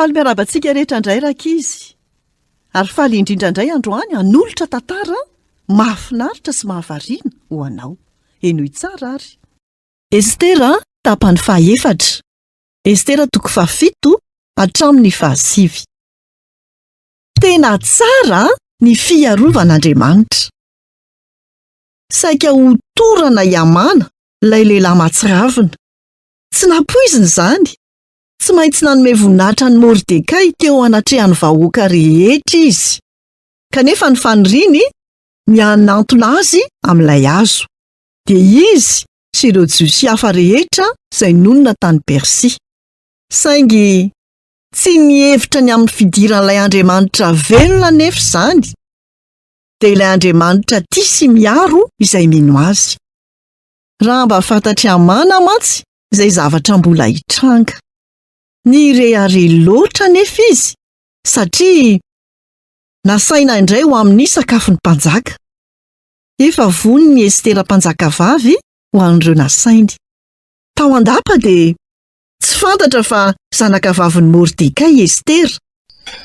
Faly miarabantsika rehetra indray rakizy. Ary faly indrindra indray androany hanolotra tantara mahafinaritra sy mahavariana ho anao. Enoy tsara ary. Estera tapany 7. Estera 7 hatramin'ny 9. Tena tsara ny fiarovan'Andriamanitra. Saika ho torana Iamana ilay lehilahy matsiravina. Tsy nampoiziny izany. Tsy maintsy nanome voninahitra ny Mordekay teo anatrehany vahoaka rehetra izy. Kanefa ny faniriany mianantona azy amin'ilay hazo. Dia izy sy ireo jiosy hafa rehetra izay nonina tany Persia. Saingy tsy nihevitra ny amin'ny fidiran'ilay Andriamanitra velona nefa izany. Dia ilay Andriamanitra tia sy miaro izay mino azy. Raha mba fantatry Amana mantsy izay zavatra mbola hitranga. Ny rehare loatra nefa izy satria nasaina indray ho amin'ny sakafon'ny mpanjaka. Efa vony ny Estera mpanjaka vavy ho an'ireo nasainy. Tao andapa dia tsy fantatra fa zanaka vavin'ny Mordekay Estera.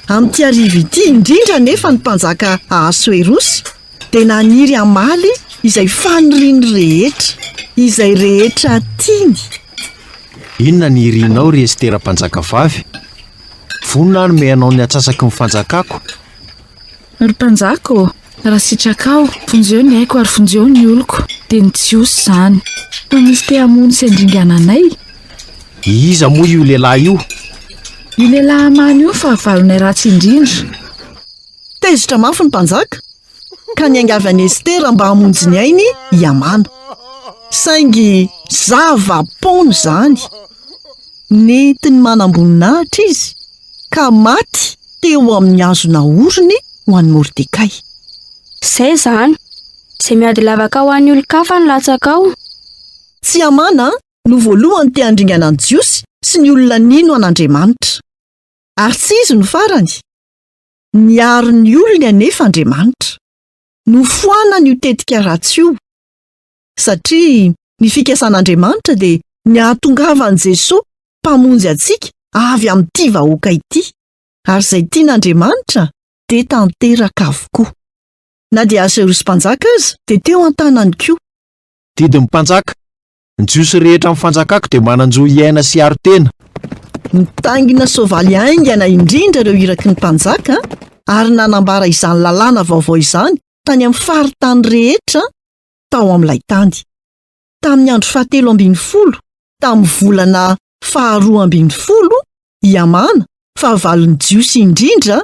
Amin'ity ariva ity indrindra nefa ny mpanjaka Ahasuerosy dia naniry hamaly izay faniriany rehetra, izay rehetra tiany. Inona ny irinao ry Estera mpanjaka vavy? Vonona no mehanao ny atsasaky ny fanjakako. Ry mpanjako, raha sitrakao, fonjeo ny haiko ary fonjeo ny oloko, dia ny jiosy izany. Fa misy te hamono sy andringananay. Iza moa io lehilahy io? Io lehilahy amany io fa valonay ratsy indrindra. Tezitra mafy ny mpanjaka ka niangavy an'i Estera mba hamonjy ny ainy Iamana. Saingy zava-pony izany. Nentiny manamboninahitra izy ka maty teo amin'ny hazona orony ho an'ny Mordekay. Zay izany, izay miady lavaka ho an'ny olon-kafa ny latsakao. Tsy Amana no voalohany te handringana ny jiosy sy ny olona nino an'Andriamanitra. Ary tsy izy no farany. Niaro ny olona anefa Andriamanitra. Nofoanany io tetika ratsy io. Satria ny fikasan'Andriamanitra dia nihatongavany Jesosy mpamonjy antsika avy amin'ity vahoaka ity. Ary izay tian'Andriamanitra dia tanteraka avokoa. Na dia Ahasuerosy mpanjaka aza dia teo an-tanany koa. Didiny mpanjaka, ny jiosy rehetra mifanjakako dia mananjo iaina sy aro-tena. Nitangina soavaly aingana indrindra ireo iraky ny mpanjaka ary nanambara izany lalàna vaovao izany tany amin'ny faritany rehetra tao amin'ilay tany. Tamin'ny andro 17, tamin'ny volana 12, Iamana, fahavalon'ny jiosy indrindra,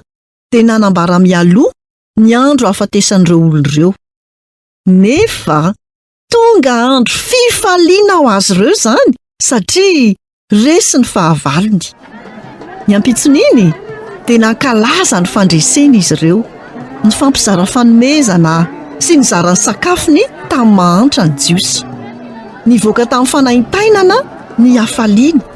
dia nanambara mialoha ny andro hahafatesan'ireo olon'ireo. Nefa tonga andro fifaliana ho azy ireo izany satria resy ny fahavalony. Ny ampitson'iny dia nankalaza ny fandreseny izy ireo, ny fampizara fanomezana sy ny zarany sakafony tamin'ny mahantra ny jiosy. Nivoaka tamin'ny fanahintainana ny hafaliana.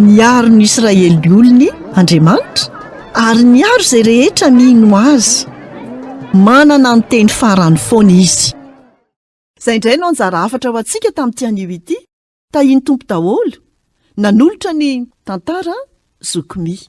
Niaro ny Israely olony Andriamanitra ary niaro izay rehetra mino azy. Manana ny teny farany foana izy. Izay indray no anjara hafatra ho antsika tamin'ity anio ity. Tahiny tompo daholo. Nanolotra ny tantara Zokomy.